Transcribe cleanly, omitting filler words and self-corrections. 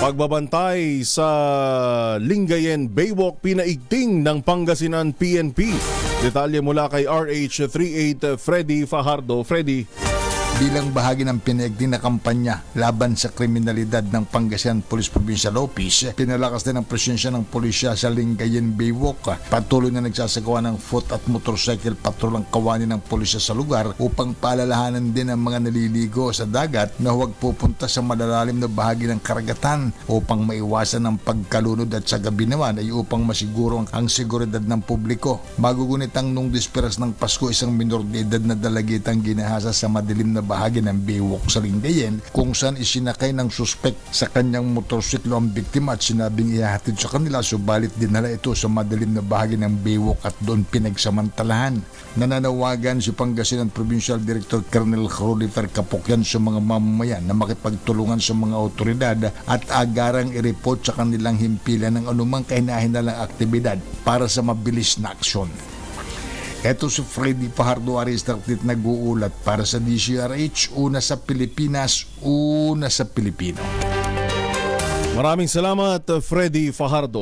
Pagbabantay sa Lingayen Baywalk pinaigting ng Pangasinan PNP. Detalye mula kay RH38 Freddy Fajardo. Freddy. Bilang bahagi ng pinaigting na kampanya laban sa kriminalidad ng Pangasinan Police Provincial Office, pinalakas din ang presensya ng pulisya sa Lingayen Baywalk. Patuloy na nagsasagawa ng foot at motorcycle patrol ang kawani ng pulisya sa lugar upang paalalahanan din ang mga naliligo sa dagat na huwag pupunta sa malalalim na bahagi ng karagatan upang maiwasan ang pagkalunod, at sa gabi naman ay upang masiguro ang seguridad ng publiko. Magugunit ang nung disperas ng Pasko, isang minor de edad na dalagitang ginahasa sa madilim na bahagi ng Baywalk sa Lingayen, kung saan isinakay ng suspek sa kanyang motorsiklo ang biktima at sinabing ihahatid sa kanila, subalit dinala ito sa madilim na bahagi ng Baywalk at doon pinagsamantalahan. Nananawagan si Pangasinan Provincial Director Colonel Rolifer Capocyan sa mga mamamayan na makipagtulungan sa mga otoridad at agarang i-report sa kanilang himpilan ng anumang kahinahinang aktibidad para sa mabilis na aksyon. Ito si Freddy Fajardo, RH38 nag-uulat para sa DCRH, una sa Pilipinas, una sa Pilipino. Maraming salamat, Freddy Fajardo.